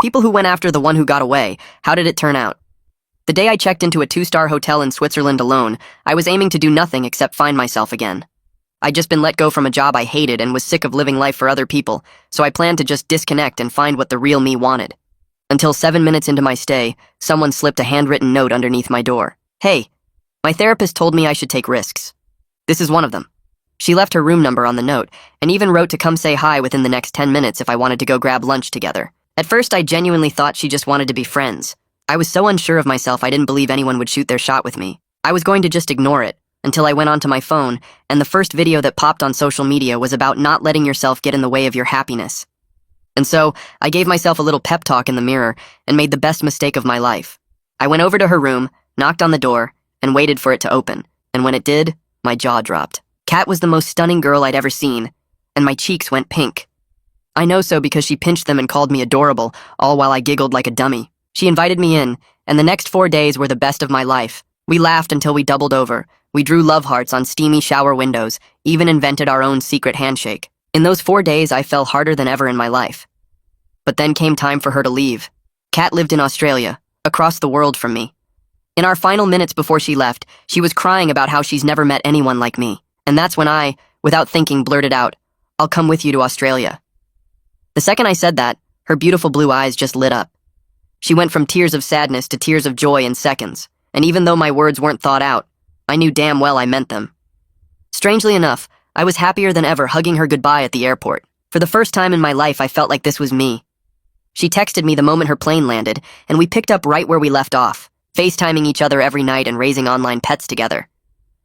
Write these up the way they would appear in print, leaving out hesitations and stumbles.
People who went after the one who got away, how did it turn out? The day I checked into a 2-star hotel in Switzerland alone, I was aiming to do nothing except find myself again. I'd just been let go from a job I hated and was sick of living life for other people, so I planned to just disconnect and find what the real me wanted. Until 7 minutes into my stay, someone slipped a handwritten note underneath my door. Hey, my therapist told me I should take risks. This is one of them. She left her room number on the note, and even wrote to come say hi within the next 10 minutes if I wanted to go grab lunch together. At first, I genuinely thought she just wanted to be friends. I was so unsure of myself I didn't believe anyone would shoot their shot with me. I was going to just ignore it, until I went onto my phone, and the first video that popped on social media was about not letting yourself get in the way of your happiness. And so, I gave myself a little pep talk in the mirror, and made the best mistake of my life. I went over to her room, knocked on the door, and waited for it to open, and when it did, my jaw dropped. Kat was the most stunning girl I'd ever seen, and my cheeks went pink. I know so because she pinched them and called me adorable, all while I giggled like a dummy. She invited me in, and the next 4 days were the best of my life. We laughed until we doubled over. We drew love hearts on steamy shower windows, even invented our own secret handshake. In those 4 days, I fell harder than ever in my life. But then came time for her to leave. Kat lived in Australia, across the world from me. In our final minutes before she left, she was crying about how she's never met anyone like me. And that's when I, without thinking, blurted out, "I'll come with you to Australia." The second I said that, her beautiful blue eyes just lit up. She went from tears of sadness to tears of joy in seconds, and even though my words weren't thought out, I knew damn well I meant them. Strangely enough, I was happier than ever hugging her goodbye at the airport. For the first time in my life, I felt like this was me. She texted me the moment her plane landed, and we picked up right where we left off, FaceTiming each other every night and raising online pets together.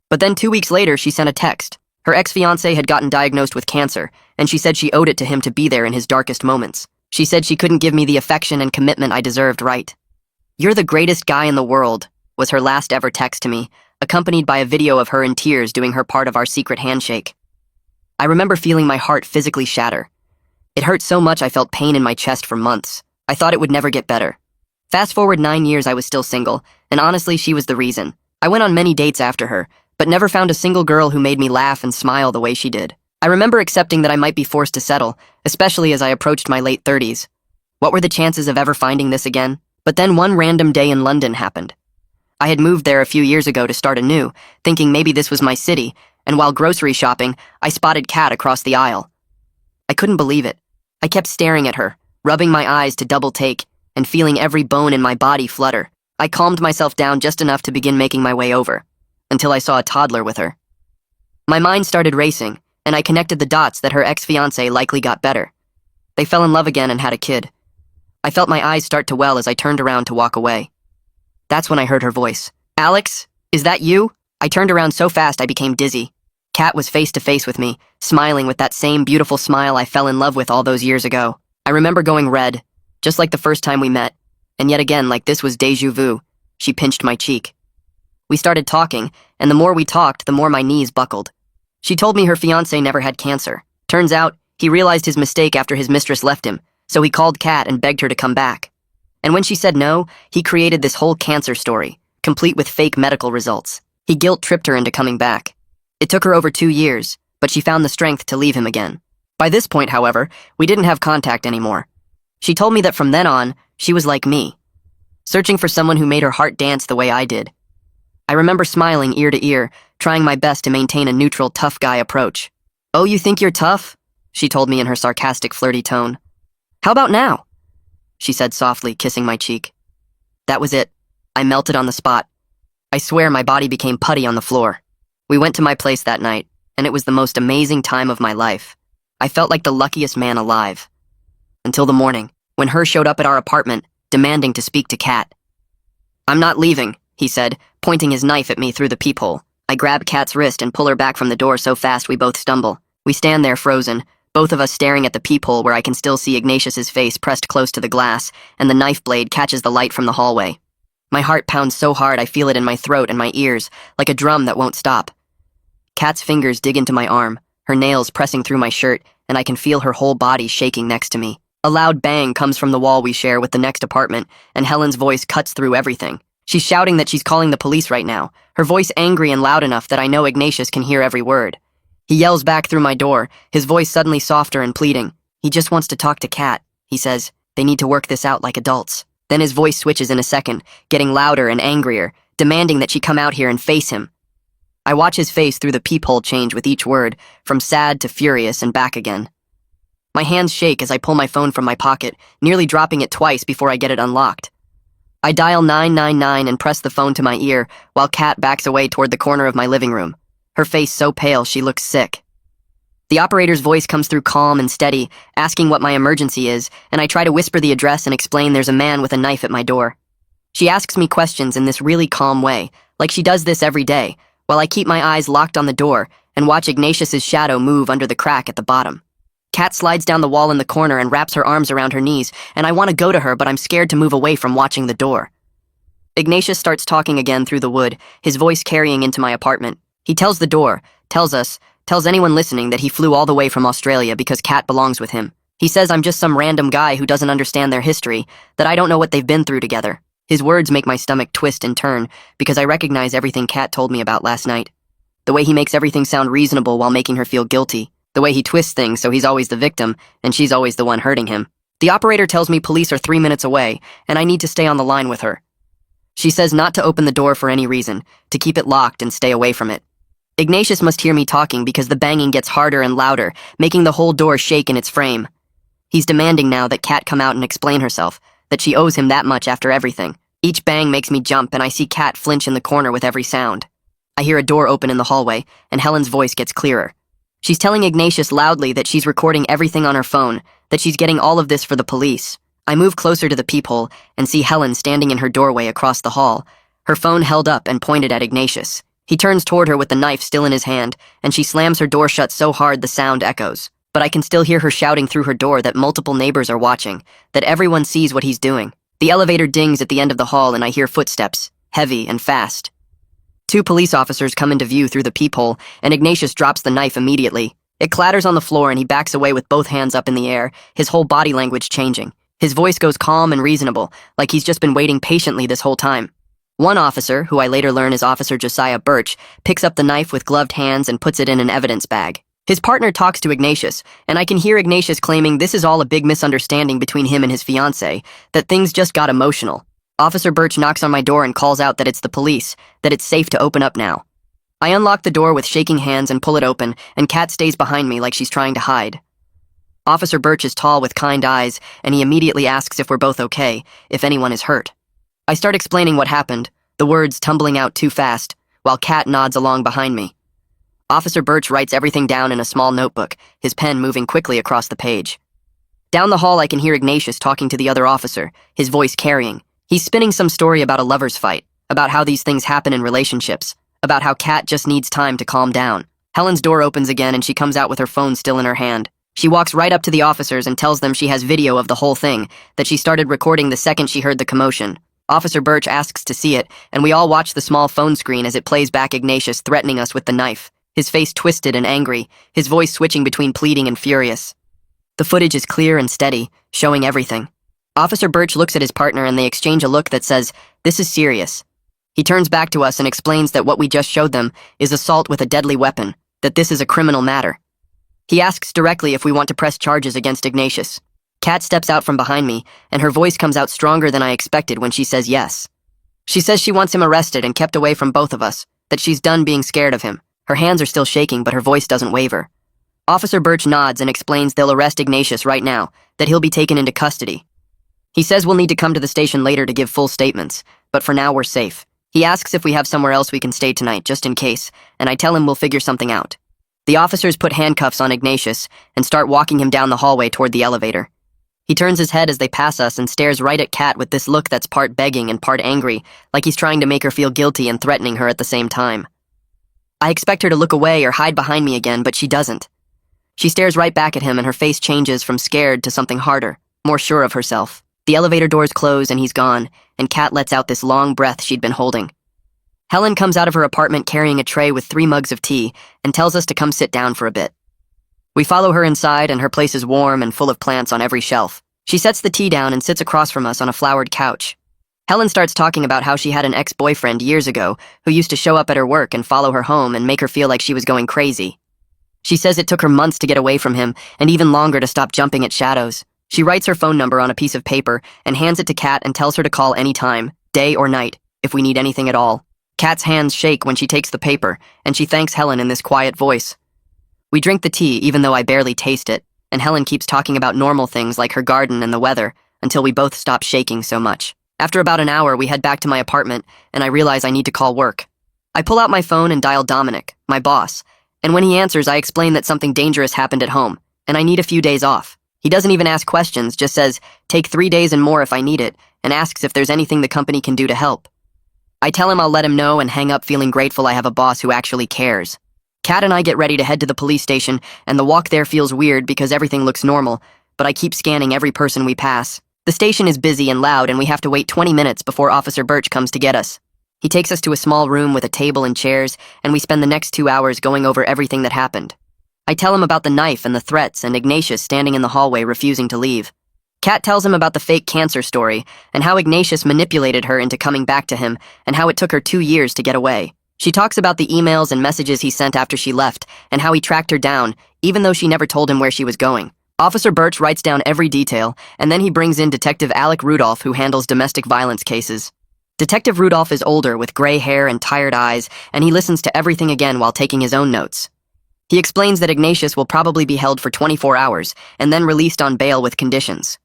But then 2 weeks later, she sent a text. Her ex-fiancé had gotten diagnosed with cancer, and she said she owed it to him to be there in his darkest moments. She said she couldn't give me the affection and commitment I deserved, right? "You're the greatest guy in the world," was her last ever text to me, accompanied by a video of her in tears doing her part of our secret handshake. I remember feeling my heart physically shatter. It hurt so much I felt pain in my chest for months. I thought it would never get better. Fast forward 9 years, I was still single, and honestly, she was the reason. I went on many dates after her, but never found a single girl who made me laugh and smile the way she did. I remember accepting that I might be forced to settle, especially as I approached my late 30s. What were the chances of ever finding this again? But then one random day in London happened. I had moved there a few years ago to start anew, thinking maybe this was my city, and while grocery shopping, I spotted Kat across the aisle. I couldn't believe it. I kept staring at her, rubbing my eyes to double take, and feeling every bone in my body flutter. I calmed myself down just enough to begin making my way over, until I saw a toddler with her. My mind started racing, and I connected the dots that her ex-fiancé likely got better. They fell in love again and had a kid. I felt my eyes start to well as I turned around to walk away. That's when I heard her voice. "Alex, is that you?" I turned around so fast I became dizzy. Kat was face to face with me, smiling with that same beautiful smile I fell in love with all those years ago. I remember going red, just like the first time we met, and yet again, like this was déjà vu. She pinched my cheek. We started talking, and the more we talked, the more my knees buckled. She told me her fiancé never had cancer. Turns out, he realized his mistake after his mistress left him, so he called Kat and begged her to come back. And when she said no, he created this whole cancer story, complete with fake medical results. He guilt-tripped her into coming back. It took her over 2 years, but she found the strength to leave him again. By this point, however, we didn't have contact anymore. She told me that from then on, she was like me, searching for someone who made her heart dance the way I did. I remember smiling ear to ear, trying my best to maintain a neutral, tough guy approach. "Oh, you think you're tough?" she told me in her sarcastic, flirty tone. "How about now?" she said softly, kissing my cheek. That was it. I melted on the spot. I swear my body became putty on the floor. We went to my place that night, and it was the most amazing time of my life. I felt like the luckiest man alive. Until the morning, when Her showed up at our apartment, demanding to speak to Kat. "I'm not leaving," he said, pointing his knife at me through the peephole. I grab Kat's wrist and pull her back from the door so fast we both stumble. We stand there frozen, both of us staring at the peephole where I can still see Ignatius's face pressed close to the glass, and the knife blade catches the light from the hallway. My heart pounds so hard I feel it in my throat and my ears, like a drum that won't stop. Kat's fingers dig into my arm, her nails pressing through my shirt, and I can feel her whole body shaking next to me. A loud bang comes from the wall we share with the next apartment, and Helen's voice cuts through everything. She's shouting that she's calling the police right now, her voice angry and loud enough that I know Ignatius can hear every word. He yells back through my door, his voice suddenly softer and pleading. He just wants to talk to Kat, he says. They need to work this out like adults. Then his voice switches in a second, getting louder and angrier, demanding that she come out here and face him. I watch his face through the peephole change with each word, from sad to furious and back again. My hands shake as I pull my phone from my pocket, nearly dropping it twice before I get it unlocked. I dial 999 and press the phone to my ear while Kat backs away toward the corner of my living room, her face so pale she looks sick. The operator's voice comes through calm and steady, asking what my emergency is, and I try to whisper the address and explain there's a man with a knife at my door. She asks me questions in this really calm way, like she does this every day, while I keep my eyes locked on the door and watch Ignatius's shadow move under the crack at the bottom. Kat slides down the wall in the corner and wraps her arms around her knees, and I want to go to her, but I'm scared to move away from watching the door. Ignatius starts talking again through the wood, his voice carrying into my apartment. He tells the door, tells anyone listening that he flew all the way from Australia because Kat belongs with him. He says I'm just some random guy who doesn't understand their history, that I don't know what they've been through together. His words make my stomach twist and turn because I recognize everything Kat told me about last night. The way he makes everything sound reasonable while making her feel guilty. The way he twists things so he's always the victim and she's always the one hurting him. The operator tells me police are 3 minutes away and I need to stay on the line with her. She says not to open the door for any reason, to keep it locked and stay away from it. Ignatius must hear me talking because the banging gets harder and louder, making the whole door shake in its frame. He's demanding now that Kat come out and explain herself, that she owes him that much after everything. Each bang makes me jump and I see Kat flinch in the corner with every sound. I hear a door open in the hallway and Helen's voice gets clearer. She's telling Ignatius loudly that she's recording everything on her phone, that she's getting all of this for the police. I move closer to the peephole and see Helen standing in her doorway across the hall, her phone held up and pointed at Ignatius. He turns toward her with the knife still in his hand, and she slams her door shut so hard the sound echoes. But I can still hear her shouting through her door that multiple neighbors are watching, that everyone sees what he's doing. The elevator dings at the end of the hall and I hear footsteps, heavy and fast. 2 police officers come into view through the peephole, and Ignatius drops the knife immediately. It clatters on the floor and he backs away with both hands up in the air, his whole body language changing. His voice goes calm and reasonable, like he's just been waiting patiently this whole time. One officer, who I later learn is Officer Josiah Birch, picks up the knife with gloved hands and puts it in an evidence bag. His partner talks to Ignatius, and I can hear Ignatius claiming this is all a big misunderstanding between him and his fiancée, that things just got emotional. Officer Birch knocks on my door and calls out that it's the police, that it's safe to open up now. I unlock the door with shaking hands and pull it open, and Kat stays behind me like she's trying to hide. Officer Birch is tall with kind eyes, and he immediately asks if we're both okay, if anyone is hurt. I start explaining what happened, the words tumbling out too fast, while Kat nods along behind me. Officer Birch writes everything down in a small notebook, his pen moving quickly across the page. Down the hall I can hear Ignatius talking to the other officer, his voice carrying. He's spinning some story about a lover's fight, about how these things happen in relationships, about how Kat just needs time to calm down. Helen's door opens again and she comes out with her phone still in her hand. She walks right up to the officers and tells them she has video of the whole thing, that she started recording the second she heard the commotion. Officer Birch asks to see it, and we all watch the small phone screen as it plays back Ignatius threatening us with the knife, his face twisted and angry, his voice switching between pleading and furious. The footage is clear and steady, showing everything. Officer Birch looks at his partner and they exchange a look that says, "This is serious." He turns back to us and explains that what we just showed them is assault with a deadly weapon, that this is a criminal matter. He asks directly if we want to press charges against Ignatius. Kat steps out from behind me, and her voice comes out stronger than I expected when she says yes. She says she wants him arrested and kept away from both of us, that she's done being scared of him. Her hands are still shaking, but her voice doesn't waver. Officer Birch nods and explains they'll arrest Ignatius right now, that he'll be taken into custody. He says we'll need to come to the station later to give full statements, but for now we're safe. He asks if we have somewhere else we can stay tonight, just in case, and I tell him we'll figure something out. The officers put handcuffs on Ignatius and start walking him down the hallway toward the elevator. He turns his head as they pass us and stares right at Kat with this look that's part begging and part angry, like he's trying to make her feel guilty and threatening her at the same time. I expect her to look away or hide behind me again, but she doesn't. She stares right back at him and her face changes from scared to something harder, more sure of herself. The elevator doors close and he's gone, and Kat lets out this long breath she'd been holding. Helen comes out of her apartment carrying a tray with 3 mugs of tea and tells us to come sit down for a bit. We follow her inside and her place is warm and full of plants on every shelf. She sets the tea down and sits across from us on a flowered couch. Helen starts talking about how she had an ex-boyfriend years ago who used to show up at her work and follow her home and make her feel like she was going crazy. She says it took her months to get away from him and even longer to stop jumping at shadows. She writes her phone number on a piece of paper and hands it to Kat and tells her to call any time, day or night, if we need anything at all. Kat's hands shake when she takes the paper, and she thanks Helen in this quiet voice. We drink the tea even though I barely taste it, and Helen keeps talking about normal things like her garden and the weather until we both stop shaking so much. After about an hour, we head back to my apartment, and I realize I need to call work. I pull out my phone and dial Dominic, my boss, and when he answers, I explain that something dangerous happened at home, and I need a few days off. He doesn't even ask questions, just says, take 3 days and more if I need it, and asks if there's anything the company can do to help. I tell him I'll let him know and hang up feeling grateful I have a boss who actually cares. Kat and I get ready to head to the police station, and the walk there feels weird because everything looks normal, but I keep scanning every person we pass. The station is busy and loud, and we have to wait 20 minutes before Officer Birch comes to get us. He takes us to a small room with a table and chairs, and we spend the next 2 hours going over everything that happened. I tell him about the knife and the threats and Ignatius standing in the hallway refusing to leave. Kat tells him about the fake cancer story and how Ignatius manipulated her into coming back to him and how it took her 2 years to get away. She talks about the emails and messages he sent after she left and how he tracked her down, even though she never told him where she was going. Officer Birch writes down every detail, and then he brings in Detective Alec Rudolph, who handles domestic violence cases. Detective Rudolph is older with gray hair and tired eyes, and he listens to everything again while taking his own notes. He explains that Ignatius will probably be held for 24 hours and then released on bail with conditions.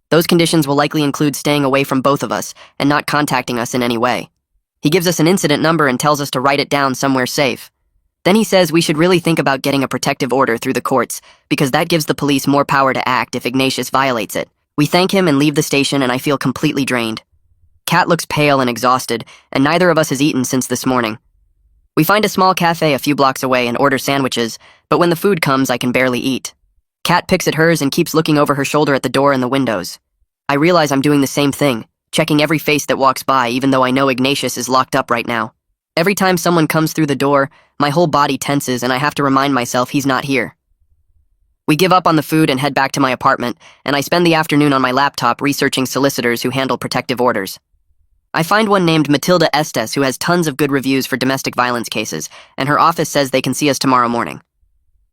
Those conditions will likely include staying away from both of us and not contacting us in any way. He gives us an incident number and tells us to write it down somewhere safe. Then he says we should really think about getting a protective order through the courts because that gives the police more power to act if Ignatius violates it. We thank him and leave the station, and I feel completely drained. Kat looks pale and exhausted, and neither of us has eaten since this morning. We find a small cafe a few blocks away and order sandwiches, but when the food comes, I can barely eat. Kat picks at hers and keeps looking over her shoulder at the door and the windows. I realize I'm doing the same thing, checking every face that walks by even though I know Ignatius is locked up right now. Every time someone comes through the door, my whole body tenses and I have to remind myself he's not here. We give up on the food and head back to my apartment, and I spend the afternoon on my laptop researching solicitors who handle protective orders. I find one named Matilda Estes who has tons of good reviews for domestic violence cases, and her office says they can see us tomorrow morning.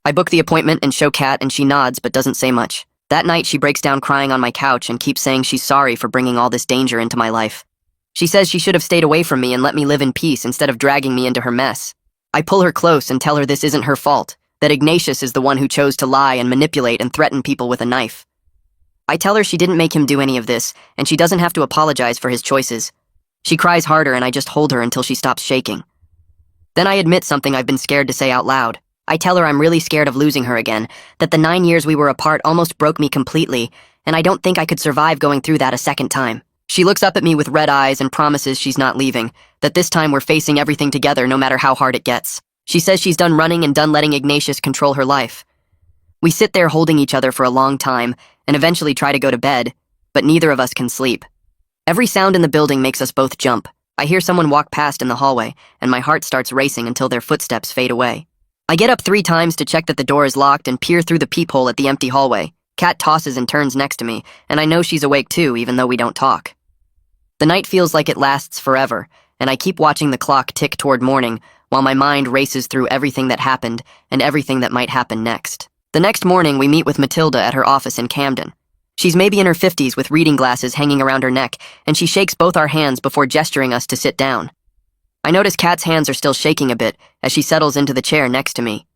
I book the appointment and show Kat, and she nods but doesn't say much. That night, she breaks down crying on my couch and keeps saying she's sorry for bringing all this danger into my life. She says she should have stayed away from me and let me live in peace instead of dragging me into her mess. I pull her close and tell her this isn't her fault, that Ignatius is the one who chose to lie and manipulate and threaten people with a knife. I tell her she didn't make him do any of this, and she doesn't have to apologize for his choices. She cries harder, and I just hold her until she stops shaking. Then I admit something I've been scared to say out loud. I tell her I'm really scared of losing her again, that the 9 years we were apart almost broke me completely, and I don't think I could survive going through that a second time. She looks up at me with red eyes and promises she's not leaving, that this time we're facing everything together no matter how hard it gets. She says she's done running and done letting Ignatius control her life. We sit there holding each other for a long time, and eventually try to go to bed, but neither of us can sleep. Every sound in the building makes us both jump. I hear someone walk past in the hallway, and my heart starts racing until their footsteps fade away. I get up 3 times to check that the door is locked and peer through the peephole at the empty hallway. Kat tosses and turns next to me, and I know she's awake too, even though we don't talk. The night feels like it lasts forever, and I keep watching the clock tick toward morning while my mind races through everything that happened and everything that might happen next. The next morning, we meet with Matilda at her office in Camden. She's maybe in her 50s with reading glasses hanging around her neck, and she shakes both our hands before gesturing us to sit down. I notice Kat's hands are still shaking a bit as she settles into the chair next to me.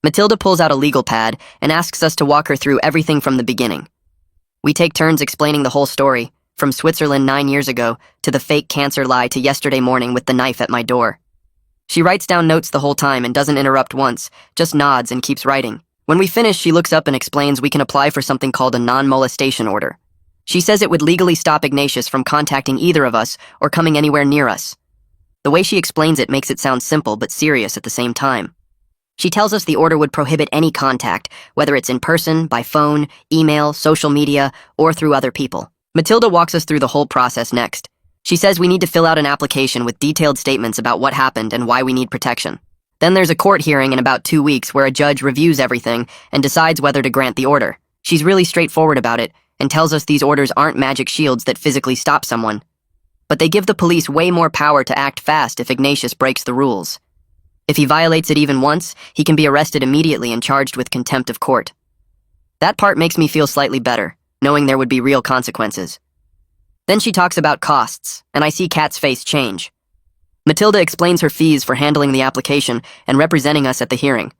Matilda pulls out a legal pad and asks us to walk her through everything from the beginning. We take turns explaining the whole story, from Switzerland 9 years ago to the fake cancer lie to yesterday morning with the knife at my door. She writes down notes the whole time and doesn't interrupt once, just nods and keeps writing. When we finish, she looks up and explains we can apply for something called a non-molestation order. She says it would legally stop Ignatius from contacting either of us or coming anywhere near us. The way she explains it makes it sound simple but serious at the same time. She tells us the order would prohibit any contact, whether it's in person, by phone, email, social media, or through other people. Matilda walks us through the whole process next. She says we need to fill out an application with detailed statements about what happened and why we need protection. Then there's a court hearing in about 2 weeks where a judge reviews everything and decides whether to grant the order. She's really straightforward about it and tells us these orders aren't magic shields that physically stop someone, but they give the police way more power to act fast if Ignatius breaks the rules. If he violates it even once, he can be arrested immediately and charged with contempt of court. That part makes me feel slightly better, knowing there would be real consequences. Then she talks about costs, and I see Kat's face change. Matilda explains her fees for handling the application and representing us at the hearing.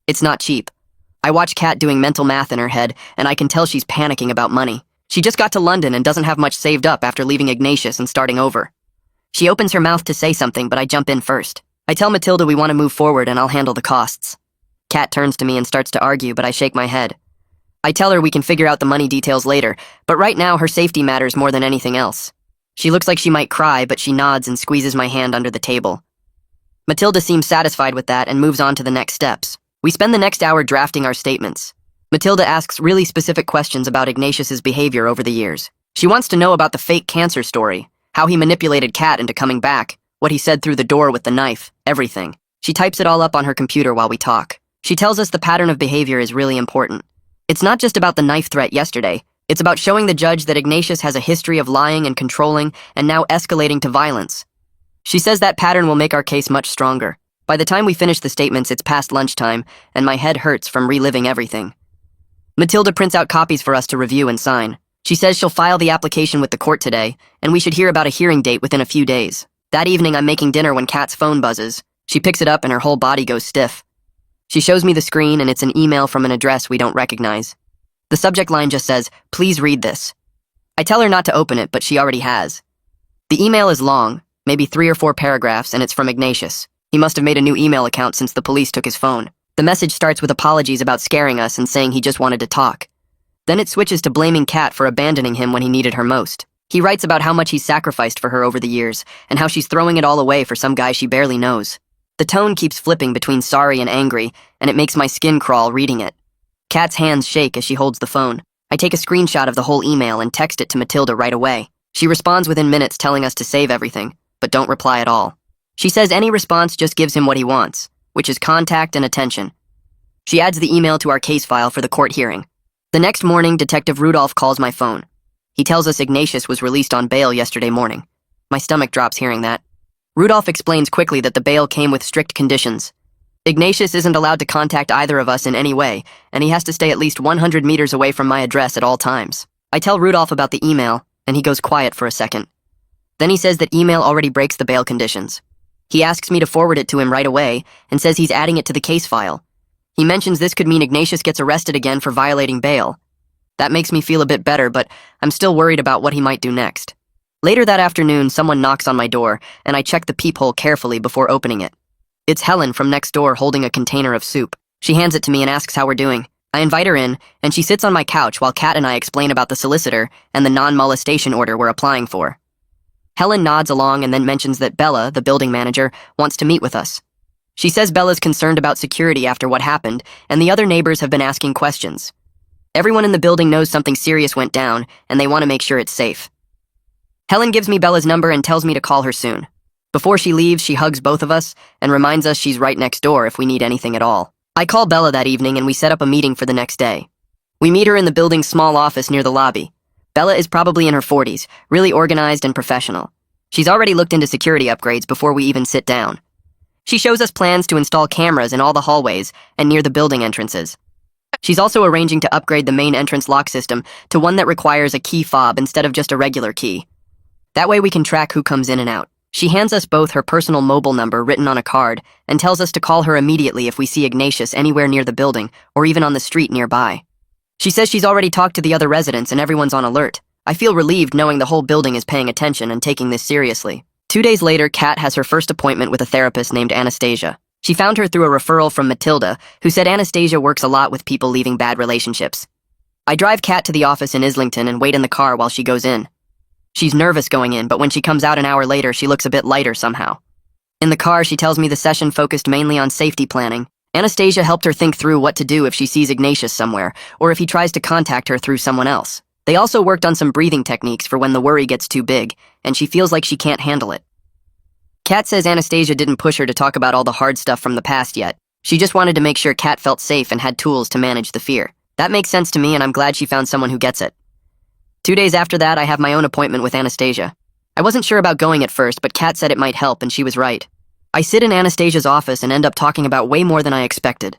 It's not cheap. I watch Kat doing mental math in her head, and I can tell she's panicking about money. She just got to London and doesn't have much saved up after leaving Ignatius and starting over. She opens her mouth to say something, but I jump in first. I tell Matilda we want to move forward and I'll handle the costs. Kat turns to me and starts to argue, but I shake my head. I tell her we can figure out the money details later, but right now her safety matters more than anything else. She looks like she might cry, but she nods and squeezes my hand under the table. Matilda seems satisfied with that and moves on to the next steps. We spend the next hour drafting our statements. Matilda asks really specific questions about Ignatius's behavior over the years. She wants to know about the fake cancer story, how he manipulated Kat into coming back, what he said through the door with the knife, everything. She types it all up on her computer while we talk. She tells us the pattern of behavior is really important. It's not just about the knife threat yesterday. It's about showing the judge that Ignatius has a history of lying and controlling and now escalating to violence. She says that pattern will make our case much stronger. By the time we finish the statements, it's past lunchtime, and my head hurts from reliving everything. Matilda prints out copies for us to review and sign. She says she'll file the application with the court today, and we should hear about a hearing date within a few days. That evening, I'm making dinner when Kat's phone buzzes. She picks it up and her whole body goes stiff. She shows me the screen, and it's an email from an address we don't recognize. The subject line just says, "Please read this." I tell her not to open it, but she already has. The email is long, maybe 3 or 4 paragraphs, and it's from Ignatius. He must have made a new email account since the police took his phone. The message starts with apologies about scaring us and saying he just wanted to talk. Then it switches to blaming Kat for abandoning him when he needed her most. He writes about how much he's sacrificed for her over the years, and how she's throwing it all away for some guy she barely knows. The tone keeps flipping between sorry and angry, and it makes my skin crawl reading it. Kat's hands shake as she holds the phone. I take a screenshot of the whole email and text it to Matilda right away. She responds within minutes telling us to save everything, but don't reply at all. She says any response just gives him what he wants, which is contact and attention. She adds the email to our case file for the court hearing. The next morning, Detective Rudolph calls my phone. He tells us Ignatius was released on bail yesterday morning. My stomach drops hearing that. Rudolph explains quickly that the bail came with strict conditions. Ignatius isn't allowed to contact either of us in any way, and he has to stay at least 100 meters away from my address at all times. I tell Rudolph about the email, and he goes quiet for a second. Then he says that email already breaks the bail conditions. He asks me to forward it to him right away, and says he's adding it to the case file. He mentions this could mean Ignatius gets arrested again for violating bail. That makes me feel a bit better, but I'm still worried about what he might do next. Later that afternoon, someone knocks on my door, and I check the peephole carefully before opening it. It's Helen from next door holding a container of soup. She hands it to me and asks how we're doing. I invite her in, and she sits on my couch while Kat and I explain about the solicitor and the non-molestation order we're applying for. Helen nods along and then mentions that Bella, the building manager, wants to meet with us. She says Bella's concerned about security after what happened, and the other neighbors have been asking questions. Everyone in the building knows something serious went down, and they want to make sure it's safe. Helen gives me Bella's number and tells me to call her soon. Before she leaves, she hugs both of us and reminds us she's right next door if we need anything at all. I call Bella that evening and we set up a meeting for the next day. We meet her in the building's small office near the lobby. Bella is probably in her 40s, really organized and professional. She's already looked into security upgrades before we even sit down. She shows us plans to install cameras in all the hallways and near the building entrances. She's also arranging to upgrade the main entrance lock system to one that requires a key fob instead of just a regular key. That way we can track who comes in and out. She hands us both her personal mobile number written on a card and tells us to call her immediately if we see Ignatius anywhere near the building or even on the street nearby. She says she's already talked to the other residents and everyone's on alert. I feel relieved knowing the whole building is paying attention and taking this seriously. 2 days later, Kat has her first appointment with a therapist named Anastasia. She found her through a referral from Matilda, who said Anastasia works a lot with people leaving bad relationships. I drive Kat to the office in Islington and wait in the car while she goes in. She's nervous going in, but when she comes out an hour later, she looks a bit lighter somehow. In the car, she tells me the session focused mainly on safety planning. Anastasia helped her think through what to do if she sees Ignatius somewhere, or if he tries to contact her through someone else. They also worked on some breathing techniques for when the worry gets too big, and she feels like she can't handle it. Kat says Anastasia didn't push her to talk about all the hard stuff from the past yet. She just wanted to make sure Kat felt safe and had tools to manage the fear. That makes sense to me, and I'm glad she found someone who gets it. 2 days after that, I have my own appointment with Anastasia. I wasn't sure about going at first, but Kat said it might help, and she was right. I sit in Anastasia's office and end up talking about way more than I expected.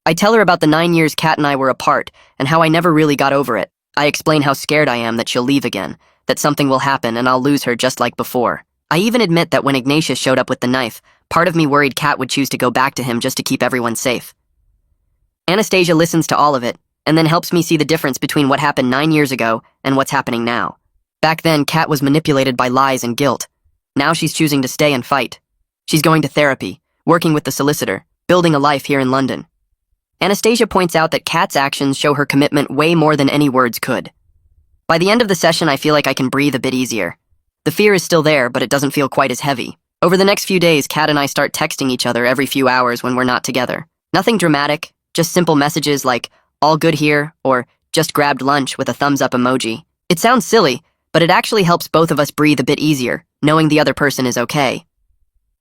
I tell her about the 9 years Kat and I were apart, and how I never really got over it. I explain how scared I am that she'll leave again, that something will happen and I'll lose her just like before. I even admit that when Ignatius showed up with the knife, part of me worried Kat would choose to go back to him just to keep everyone safe. Anastasia listens to all of it, and then helps me see the difference between what happened 9 years ago and what's happening now. Back then, Kat was manipulated by lies and guilt. Now she's choosing to stay and fight. She's going to therapy, working with the solicitor, building a life here in London. Anastasia points out that Kat's actions show her commitment way more than any words could. By the end of the session, I feel like I can breathe a bit easier. The fear is still there, but it doesn't feel quite as heavy. Over the next few days, Kat and I start texting each other every few hours when we're not together. Nothing dramatic, just simple messages like, all good here, or just grabbed lunch with a thumbs up emoji. It sounds silly, but it actually helps both of us breathe a bit easier, knowing the other person is okay.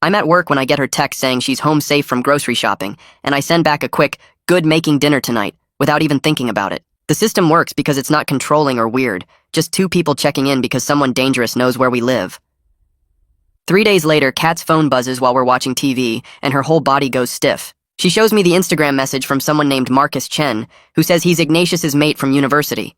I'm at work when I get her text saying she's home safe from grocery shopping, and I send back a quick, good making dinner tonight, without even thinking about it. The system works because it's not controlling or weird, just two people checking in because someone dangerous knows where we live. 3 days later, Kat's phone buzzes while we're watching TV, and her whole body goes stiff. She shows me the Instagram message from someone named Marcus Chen, who says he's Ignatius's mate from university.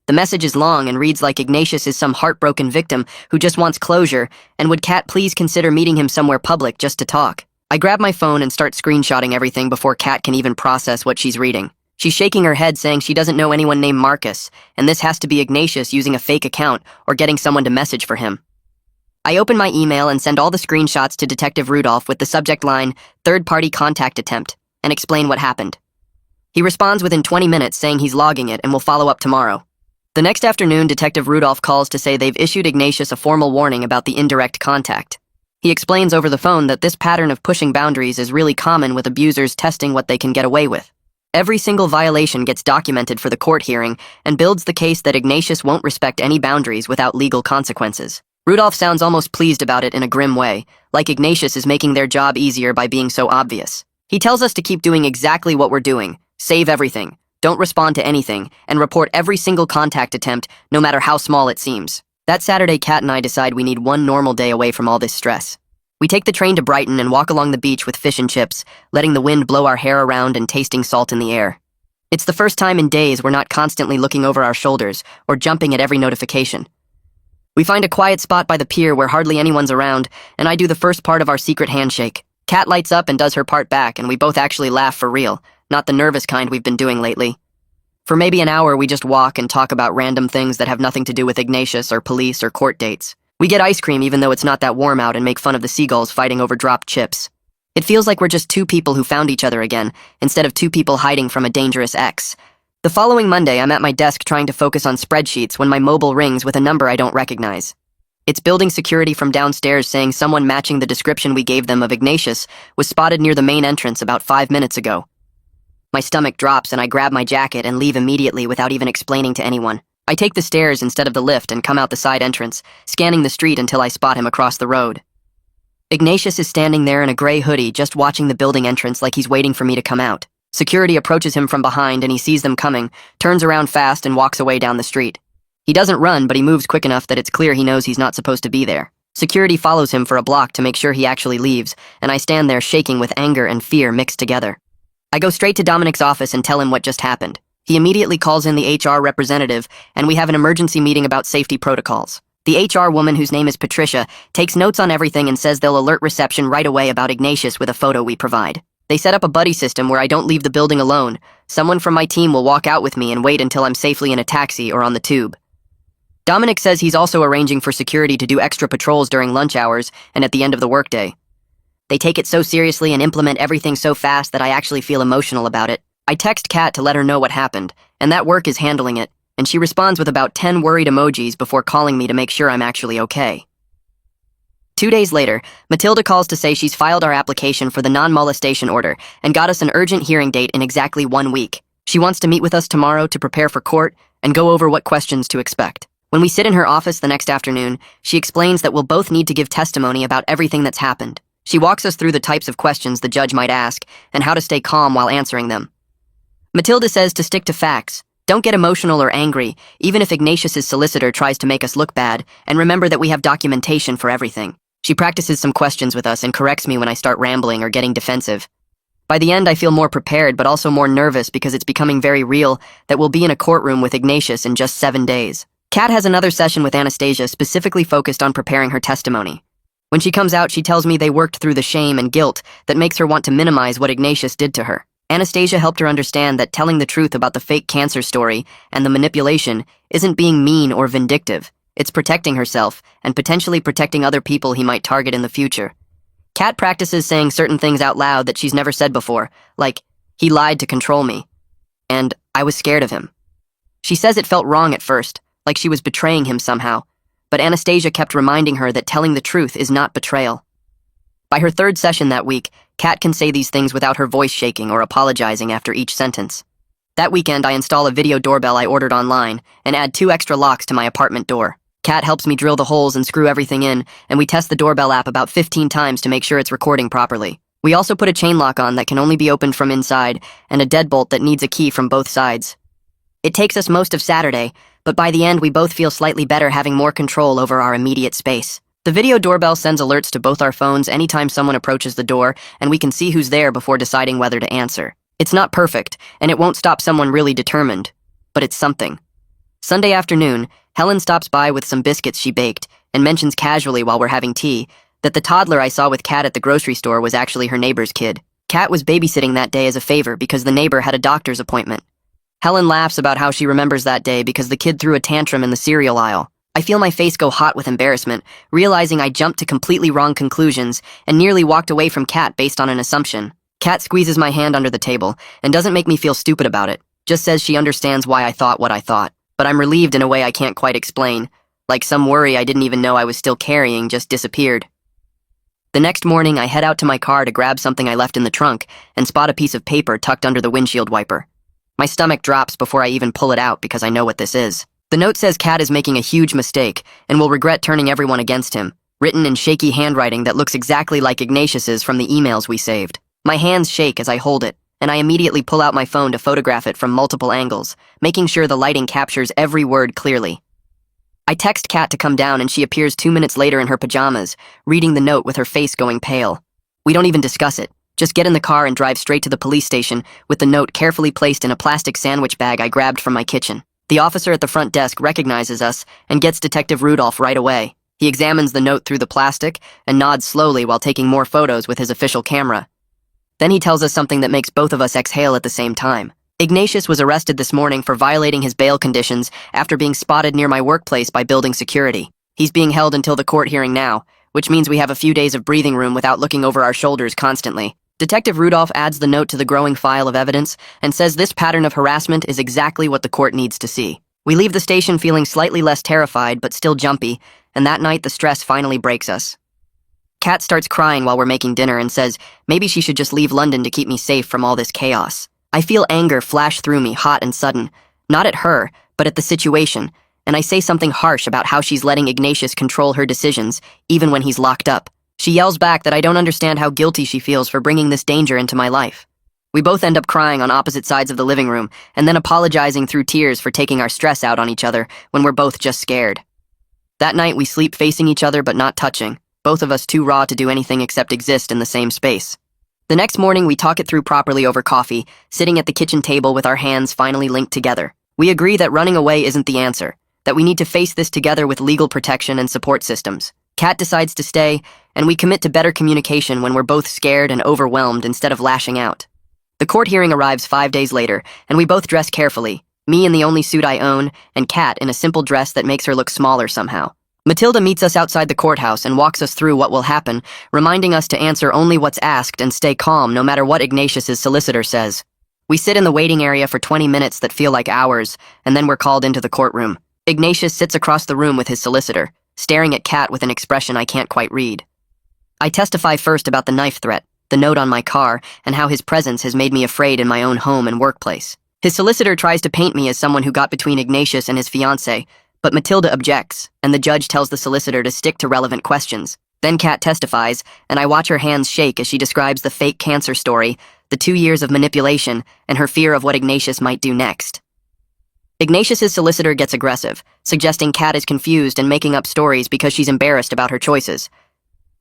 The message is long and reads like Ignatius is some heartbroken victim who just wants closure, and would Kat please consider meeting him somewhere public just to talk. I grab my phone and start screenshotting everything before Kat can even process what she's reading. She's shaking her head saying she doesn't know anyone named Marcus, and this has to be Ignatius using a fake account or getting someone to message for him. I open my email and send all the screenshots to Detective Rudolph with the subject line, third-party contact attempt, and explain what happened. He responds within 20 minutes saying he's logging it and will follow up tomorrow. The next afternoon, Detective Rudolph calls to say they've issued Ignatius a formal warning about the indirect contact. He explains over the phone that this pattern of pushing boundaries is really common with abusers testing what they can get away with. Every single violation gets documented for the court hearing and builds the case that Ignatius won't respect any boundaries without legal consequences. Rudolph sounds almost pleased about it in a grim way, like Ignatius is making their job easier by being so obvious. He tells us to keep doing exactly what we're doing, save everything, don't respond to anything, and report every single contact attempt, no matter how small it seems. That Saturday, Kat and I decide we need one normal day away from all this stress. We take the train to Brighton and walk along the beach with fish and chips, letting the wind blow our hair around and tasting salt in the air. It's the first time in days we're not constantly looking over our shoulders or jumping at every notification. We find a quiet spot by the pier where hardly anyone's around, and I do the first part of our secret handshake. Kat lights up and does her part back, and we both actually laugh for real, not the nervous kind we've been doing lately. For maybe an hour, we just walk and talk about random things that have nothing to do with Ignatius or police or court dates. We get ice cream even though it's not that warm out and make fun of the seagulls fighting over dropped chips. It feels like we're just two people who found each other again, instead of two people hiding from a dangerous ex. The following Monday, I'm at my desk trying to focus on spreadsheets when my mobile rings with a number I don't recognize. It's building security from downstairs saying someone matching the description we gave them of Ignatius was spotted near the main entrance about 5 minutes ago. My stomach drops and I grab my jacket and leave immediately without even explaining to anyone. I take the stairs instead of the lift and come out the side entrance, scanning the street until I spot him across the road. Ignatius is standing there in a gray hoodie just watching the building entrance like he's waiting for me to come out. Security approaches him from behind and he sees them coming, turns around fast and walks away down the street. He doesn't run, but he moves quick enough that it's clear he knows he's not supposed to be there. Security follows him for a block to make sure he actually leaves, and I stand there shaking with anger and fear mixed together. I go straight to Dominic's office and tell him what just happened. He immediately calls in the HR representative, and we have an emergency meeting about safety protocols. The HR woman, whose name is Patricia, takes notes on everything and says they'll alert reception right away about Ignatius with a photo we provide. They set up a buddy system where I don't leave the building alone. Someone from my team will walk out with me and wait until I'm safely in a taxi or on the tube. Dominic says he's also arranging for security to do extra patrols during lunch hours and at the end of the workday. They take it so seriously and implement everything so fast that I actually feel emotional about it. I text Kat to let her know what happened, and that work is handling it, and she responds with about 10 worried emojis before calling me to make sure I'm actually okay. 2 days later, Matilda calls to say she's filed our application for the non-molestation order and got us an urgent hearing date in exactly 1 week. She wants to meet with us tomorrow to prepare for court and go over what questions to expect. When we sit in her office the next afternoon, she explains that we'll both need to give testimony about everything that's happened. She walks us through the types of questions the judge might ask and how to stay calm while answering them. Matilda says to stick to facts, don't get emotional or angry, even if Ignatius's solicitor tries to make us look bad, and remember that we have documentation for everything. She practices some questions with us and corrects me when I start rambling or getting defensive. By the end, I feel more prepared, but also more nervous because it's becoming very real that we'll be in a courtroom with Ignatius in just 7 days. Kat has another session with Anastasia specifically focused on preparing her testimony. When she comes out, she tells me they worked through the shame and guilt that makes her want to minimize what Ignatius did to her. Anastasia helped her understand that telling the truth about the fake cancer story and the manipulation isn't being mean or vindictive. It's protecting herself and potentially protecting other people he might target in the future. Kat practices saying certain things out loud that she's never said before, like, "He lied to control me," and "I was scared of him." She says it felt wrong at first, like she was betraying him somehow, but Anastasia kept reminding her that telling the truth is not betrayal. By her 3rd session that week, Kat can say these things without her voice shaking or apologizing after each sentence. That weekend, I install a video doorbell I ordered online and add 2 extra locks to my apartment door. Kat helps me drill the holes and screw everything in, and we test the doorbell app about 15 times to make sure it's recording properly. We also put a chain lock on that can only be opened from inside, and a deadbolt that needs a key from both sides. It takes us most of Saturday, but by the end we both feel slightly better having more control over our immediate space. The video doorbell sends alerts to both our phones anytime someone approaches the door, and we can see who's there before deciding whether to answer. It's not perfect, and it won't stop someone really determined, but it's something. Sunday afternoon, Helen stops by with some biscuits she baked and mentions casually while we're having tea that the toddler I saw with Kat at the grocery store was actually her neighbor's kid. Kat was babysitting that day as a favor because the neighbor had a doctor's appointment. Helen laughs about how she remembers that day because the kid threw a tantrum in the cereal aisle. I feel my face go hot with embarrassment, realizing I jumped to completely wrong conclusions and nearly walked away from Kat based on an assumption. Kat squeezes my hand under the table and doesn't make me feel stupid about it, just says she understands why I thought what I thought. But I'm relieved in a way I can't quite explain, like some worry I didn't even know I was still carrying just disappeared. The next morning, I head out to my car to grab something I left in the trunk and spot a piece of paper tucked under the windshield wiper. My stomach drops before I even pull it out because I know what this is. The note says Kat is making a huge mistake and will regret turning everyone against him, written in shaky handwriting that looks exactly like Ignatius's from the emails we saved. My hands shake as I hold it, and I immediately pull out my phone to photograph it from multiple angles, making sure the lighting captures every word clearly. I text Kat to come down and she appears 2 minutes later in her pajamas, reading the note with her face going pale. We don't even discuss it, just get in the car and drive straight to the police station with the note carefully placed in a plastic sandwich bag I grabbed from my kitchen. The officer at the front desk recognizes us and gets Detective Rudolph right away. He examines the note through the plastic and nods slowly while taking more photos with his official camera. Then he tells us something that makes both of us exhale at the same time. Ignatius was arrested this morning for violating his bail conditions after being spotted near my workplace by building security. He's being held until the court hearing now, which means we have a few days of breathing room without looking over our shoulders constantly. Detective Rudolph adds the note to the growing file of evidence and says this pattern of harassment is exactly what the court needs to see. We leave the station feeling slightly less terrified but still jumpy, and that night the stress finally breaks us. Kat starts crying while we're making dinner and says maybe she should just leave London to keep me safe from all this chaos. I feel anger flash through me, hot and sudden, not at her, but at the situation, and I say something harsh about how she's letting Ignatius control her decisions, even when he's locked up. She yells back that I don't understand how guilty she feels for bringing this danger into my life. We both end up crying on opposite sides of the living room, and then apologizing through tears for taking our stress out on each other when we're both just scared. That night we sleep facing each other but not touching, both of us too raw to do anything except exist in the same space. The next morning we talk it through properly over coffee, sitting at the kitchen table with our hands finally linked together. We agree that running away isn't the answer, that we need to face this together with legal protection and support systems. Kat decides to stay, and we commit to better communication when we're both scared and overwhelmed instead of lashing out. The court hearing arrives 5 days later, and we both dress carefully, me in the only suit I own, and Kat in a simple dress that makes her look smaller somehow. Matilda meets us outside the courthouse and walks us through what will happen, reminding us to answer only what's asked and stay calm no matter what Ignatius's solicitor says. We sit in the waiting area for 20 minutes that feel like hours, and then we're called into the courtroom. Ignatius sits across the room with his solicitor, staring at Kat with an expression I can't quite read. I testify first about the knife threat, the note on my car, and how his presence has made me afraid in my own home and workplace. His solicitor tries to paint me as someone who got between Ignatius and his fiancée, but Matilda objects, and the judge tells the solicitor to stick to relevant questions. Then Kat testifies, and I watch her hands shake as she describes the fake cancer story, the 2 years of manipulation, and her fear of what Ignatius might do next. Ignatius's solicitor gets aggressive, suggesting Kat is confused and making up stories because she's embarrassed about her choices.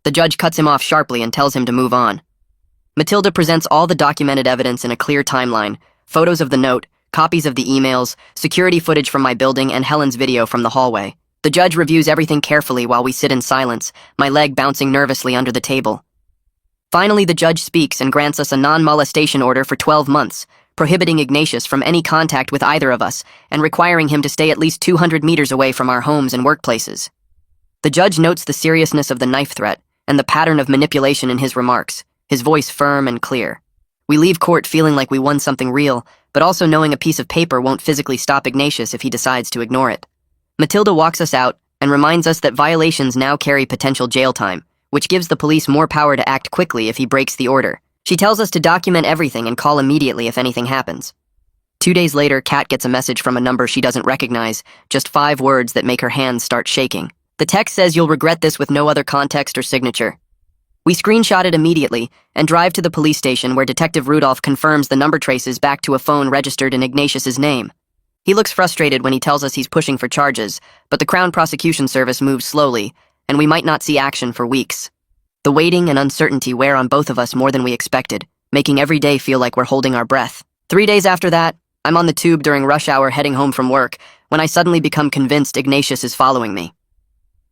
The judge cuts him off sharply and tells him to move on. Matilda presents all the documented evidence in a clear timeline: photos of the note, copies of the emails, security footage from my building, and Helen's video from the hallway. The judge reviews everything carefully while we sit in silence, my leg bouncing nervously under the table. Finally, the judge speaks and grants us a non-molestation order for 12 months, prohibiting Ignatius from any contact with either of us and requiring him to stay at least 200 meters away from our homes and workplaces. The judge notes the seriousness of the knife threat and the pattern of manipulation in his remarks, his voice firm and clear. We leave court feeling like we won something real, but also knowing a piece of paper won't physically stop Ignatius if he decides to ignore it. Matilda walks us out and reminds us that violations now carry potential jail time, which gives the police more power to act quickly if he breaks the order. She tells us to document everything and call immediately if anything happens. 2 days later, Kat gets a message from a number she doesn't recognize, just 5 words that make her hands start shaking. The text says, "You'll regret this," with no other context or signature. We screenshot it immediately and drive to the police station where Detective Rudolph confirms the number traces back to a phone registered in Ignatius's name. He looks frustrated when he tells us he's pushing for charges, but the Crown Prosecution Service moves slowly, and we might not see action for weeks. The waiting and uncertainty wear on both of us more than we expected, making every day feel like we're holding our breath. 3 days after that, I'm on the tube during rush hour heading home from work when I suddenly become convinced Ignatius is following me.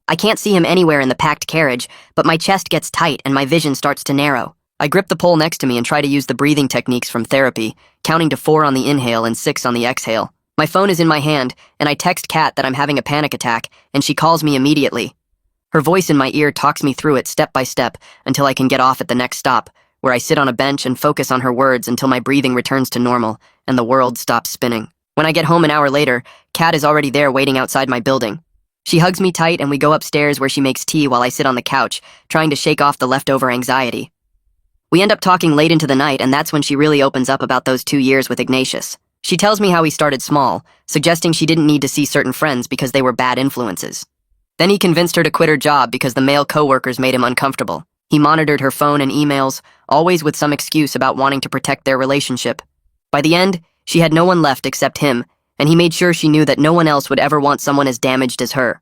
I can't see him anywhere in the packed carriage, but my chest gets tight and my vision starts to narrow. I grip the pole next to me and try to use the breathing techniques from therapy, counting to 4 on the inhale and 6 on the exhale. My phone is in my hand, and I text Kat that I'm having a panic attack, and she calls me immediately. Her voice in my ear talks me through it step by step until I can get off at the next stop, where I sit on a bench and focus on her words until my breathing returns to normal and the world stops spinning. When I get home an hour later, Kat is already there waiting outside my building. She hugs me tight and we go upstairs where she makes tea while I sit on the couch, trying to shake off the leftover anxiety. We end up talking late into the night, and that's when she really opens up about those 2 years with Ignatius. She tells me how he started small, suggesting she didn't need to see certain friends because they were bad influences. Then he convinced her to quit her job because the male coworkers made him uncomfortable. He monitored her phone and emails, always with some excuse about wanting to protect their relationship. By the end, she had no one left except him, and he made sure she knew that no one else would ever want someone as damaged as her.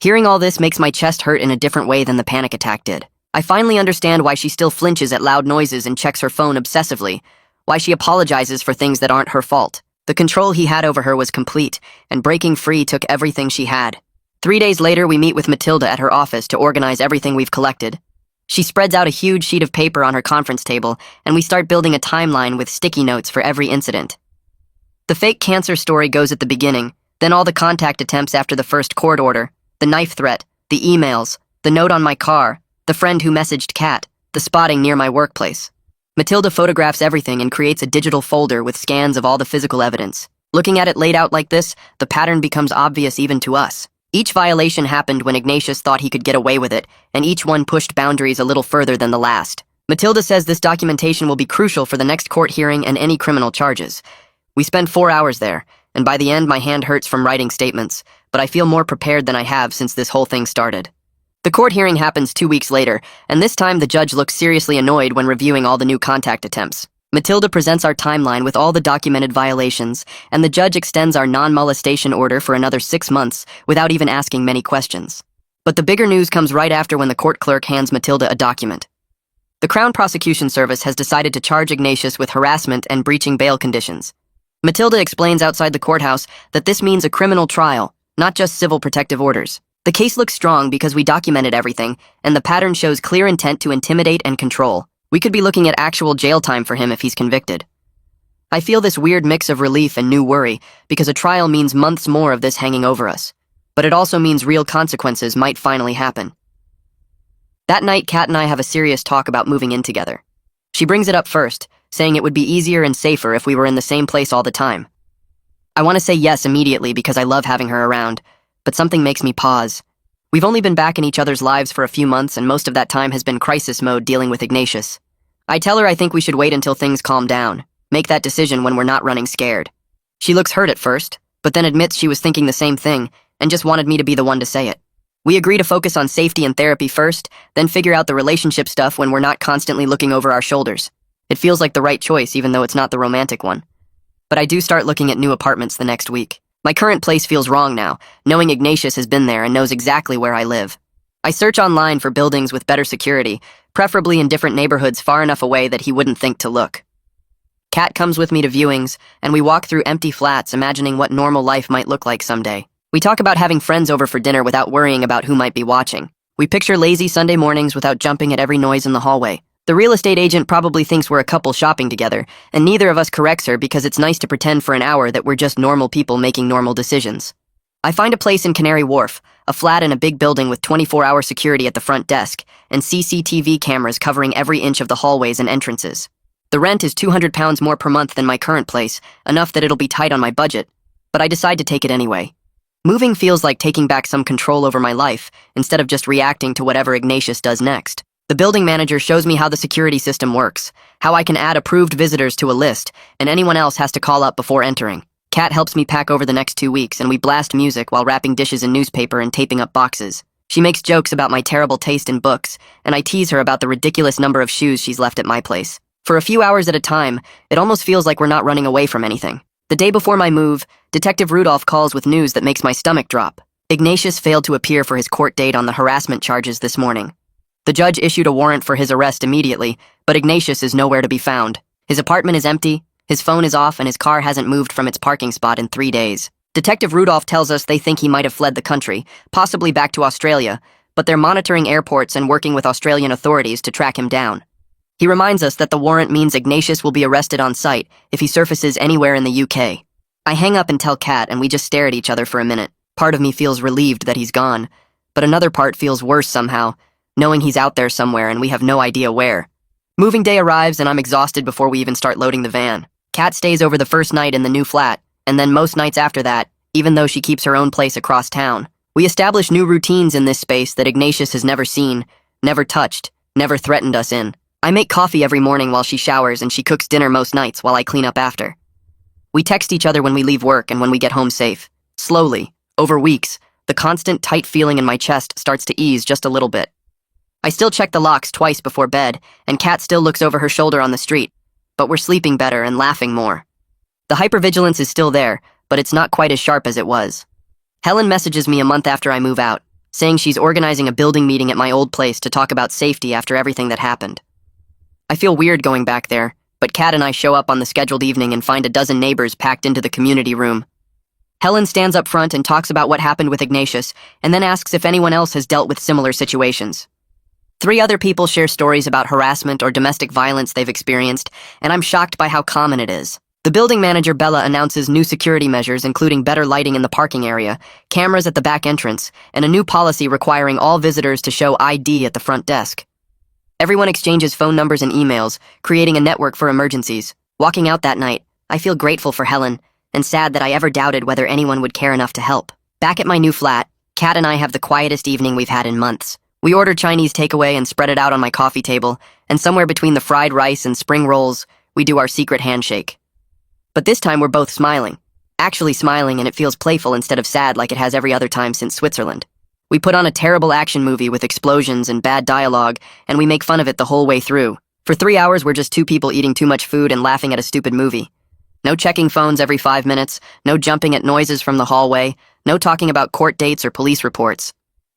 Hearing all this makes my chest hurt in a different way than the panic attack did. I finally understand why she still flinches at loud noises and checks her phone obsessively, why she apologizes for things that aren't her fault. The control he had over her was complete, and breaking free took everything she had. 3 days later, we meet with Matilda at her office to organize everything we've collected. She spreads out a huge sheet of paper on her conference table, and we start building a timeline with sticky notes for every incident. The fake cancer story goes at the beginning, then all the contact attempts after the first court order, the knife threat, the emails, the note on my car, the friend who messaged Kat, the spotting near my workplace. Matilda photographs everything and creates a digital folder with scans of all the physical evidence. Looking at it laid out like this, the pattern becomes obvious even to us. Each violation happened when Ignatius thought he could get away with it, and each one pushed boundaries a little further than the last. Matilda says this documentation will be crucial for the next court hearing and any criminal charges. We spend 4 hours there, and by the end my hand hurts from writing statements, but I feel more prepared than I have since this whole thing started. The court hearing happens 2 weeks later, and this time the judge looks seriously annoyed when reviewing all the new contact attempts. Matilda presents our timeline with all the documented violations, and the judge extends our non-molestation order for another 6 months without even asking many questions. But the bigger news comes right after when the court clerk hands Matilda a document. The Crown Prosecution Service has decided to charge Ignatius with harassment and breaching bail conditions. Matilda explains outside the courthouse that this means a criminal trial, not just civil protective orders. The case looks strong because we documented everything, and the pattern shows clear intent to intimidate and control. We could be looking at actual jail time for him if he's convicted. I feel this weird mix of relief and new worry because a trial means months more of this hanging over us. But it also means real consequences might finally happen. That night, Kat and I have a serious talk about moving in together. She brings it up first, saying it would be easier and safer if we were in the same place all the time. I want to say yes immediately because I love having her around, but something makes me pause. We've only been back in each other's lives for a few months, and most of that time has been crisis mode dealing with Ignatius. I tell her I think we should wait until things calm down, make that decision when we're not running scared. She looks hurt at first, but then admits she was thinking the same thing and just wanted me to be the one to say it. We agree to focus on safety and therapy first, then figure out the relationship stuff when we're not constantly looking over our shoulders. It feels like the right choice even though it's not the romantic one. But I do start looking at new apartments the next week. My current place feels wrong now, knowing Ignatius has been there and knows exactly where I live. I search online for buildings with better security, preferably in different neighborhoods far enough away that he wouldn't think to look. Kat comes with me to viewings, and we walk through empty flats imagining what normal life might look like someday. We talk about having friends over for dinner without worrying about who might be watching. We picture lazy Sunday mornings without jumping at every noise in the hallway. The real estate agent probably thinks we're a couple shopping together, and neither of us corrects her because it's nice to pretend for an hour that we're just normal people making normal decisions. I find a place in Canary Wharf, a flat in a big building with 24-hour security at the front desk, and CCTV cameras covering every inch of the hallways and entrances. The rent is £200 more per month than my current place, enough that it'll be tight on my budget, but I decide to take it anyway. Moving feels like taking back some control over my life, instead of just reacting to whatever Ignatius does next. The building manager shows me how the security system works, how I can add approved visitors to a list, and anyone else has to call up before entering. Kat helps me pack over the next 2 weeks, and we blast music while wrapping dishes in newspaper and taping up boxes. She makes jokes about my terrible taste in books, and I tease her about the ridiculous number of shoes she's left at my place. For a few hours at a time, it almost feels like we're not running away from anything. The day before my move, Detective Rudolph calls with news that makes my stomach drop. Ignatius failed to appear for his court date on the harassment charges this morning. The judge issued a warrant for his arrest immediately, but Ignatius is nowhere to be found. His apartment is empty, his phone is off, and his car hasn't moved from its parking spot in 3 days. Detective Rudolph tells us they think he might have fled the country, possibly back to Australia, but they're monitoring airports and working with Australian authorities to track him down. He reminds us that the warrant means Ignatius will be arrested on sight if he surfaces anywhere in the UK. I hang up and tell Kat, and we just stare at each other for a minute. Part of me feels relieved that he's gone, but another part feels worse somehow, knowing he's out there somewhere and we have no idea where. Moving day arrives and I'm exhausted before we even start loading the van. Kat stays over the first night in the new flat, and then most nights after that, even though she keeps her own place across town. We establish new routines in this space that Ignatius has never seen, never touched, never threatened us in. I make coffee every morning while she showers, and she cooks dinner most nights while I clean up after. We text each other when we leave work and when we get home safe. Slowly, over weeks, the constant tight feeling in my chest starts to ease just a little bit. I still check the locks twice before bed, and Kat still looks over her shoulder on the street, but we're sleeping better and laughing more. The hypervigilance is still there, but it's not quite as sharp as it was. Helen messages me a month after I move out, saying she's organizing a building meeting at my old place to talk about safety after everything that happened. I feel weird going back there, but Kat and I show up on the scheduled evening and find a dozen neighbors packed into the community room. Helen stands up front and talks about what happened with Ignatius, and then asks if anyone else has dealt with similar situations. 3 other people share stories about harassment or domestic violence they've experienced, and I'm shocked by how common it is. The building manager, Bella, announces new security measures, including better lighting in the parking area, cameras at the back entrance, and a new policy requiring all visitors to show ID at the front desk. Everyone exchanges phone numbers and emails, creating a network for emergencies. Walking out that night, I feel grateful for Helen, and sad that I ever doubted whether anyone would care enough to help. Back at my new flat, Kat and I have the quietest evening we've had in months. We order Chinese takeaway and spread it out on my coffee table, and somewhere between the fried rice and spring rolls, we do our secret handshake. But this time we're both smiling. Actually smiling, and it feels playful instead of sad like it has every other time since Switzerland. We put on a terrible action movie with explosions and bad dialogue, and we make fun of it the whole way through. For 3 hours, we're just 2 people eating too much food and laughing at a stupid movie. No checking phones every 5 minutes, no jumping at noises from the hallway, no talking about court dates or police reports.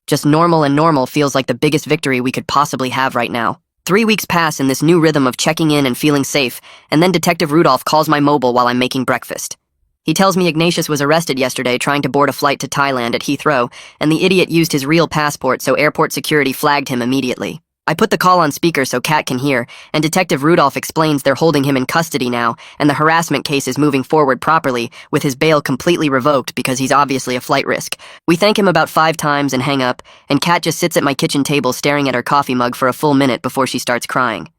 Just normal, and normal feels like the biggest victory we could possibly have right now. 3 weeks pass in this new rhythm of checking in and feeling safe, and then Detective Rudolph calls my mobile while I'm making breakfast. He tells me Ignatius was arrested yesterday trying to board a flight to Thailand at Heathrow, and the idiot used his real passport, so airport security flagged him immediately. I put the call on speaker so Kat can hear, and Detective Rudolph explains they're holding him in custody now, and the harassment case is moving forward properly, with his bail completely revoked because he's obviously a flight risk. We thank him about 5 times and hang up, and Kat just sits at my kitchen table staring at her coffee mug for a full minute before she starts crying.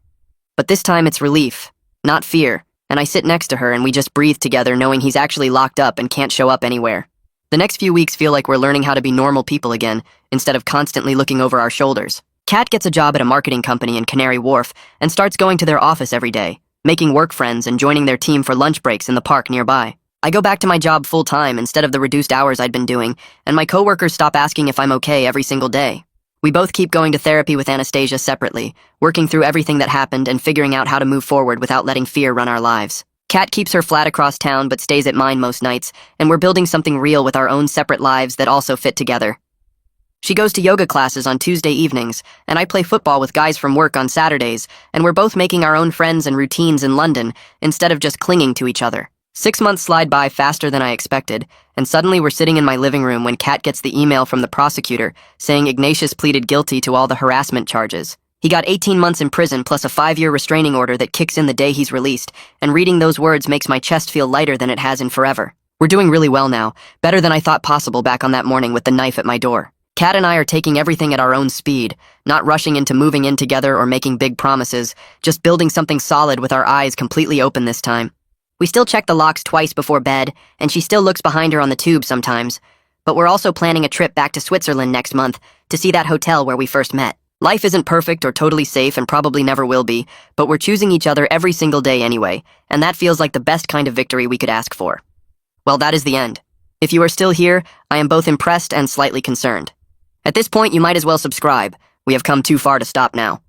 But this time it's relief, not fear, and I sit next to her and we just breathe together knowing he's actually locked up and can't show up anywhere. The next few weeks feel like we're learning how to be normal people again, instead of constantly looking over our shoulders. Kat gets a job at a marketing company in Canary Wharf and starts going to their office every day, making work friends and joining their team for lunch breaks in the park nearby. I go back to my job full-time instead of the reduced hours I'd been doing, and my coworkers stop asking if I'm okay every single day. We both keep going to therapy with Anastasia separately, working through everything that happened and figuring out how to move forward without letting fear run our lives. Kat keeps her flat across town but stays at mine most nights, and we're building something real with our own separate lives that also fit together. She goes to yoga classes on Tuesday evenings, and I play football with guys from work on Saturdays, and we're both making our own friends and routines in London instead of just clinging to each other. 6 months slide by faster than I expected, and suddenly we're sitting in my living room when Kat gets the email from the prosecutor saying Ignatius pleaded guilty to all the harassment charges. He got 18 months in prison plus a 5-year restraining order that kicks in the day he's released, and reading those words makes my chest feel lighter than it has in forever. We're doing really well now, better than I thought possible back on that morning with the knife at my door. Kat and I are taking everything at our own speed, not rushing into moving in together or making big promises, just building something solid with our eyes completely open this time. We still check the locks twice before bed, and she still looks behind her on the tube sometimes. But we're also planning a trip back to Switzerland next month to see that hotel where we first met. Life isn't perfect or totally safe and probably never will be, but we're choosing each other every single day anyway, and that feels like the best kind of victory we could ask for. Well, that is the end. If you are still here, I am both impressed and slightly concerned. At this point, you might as well subscribe. We have come too far to stop now.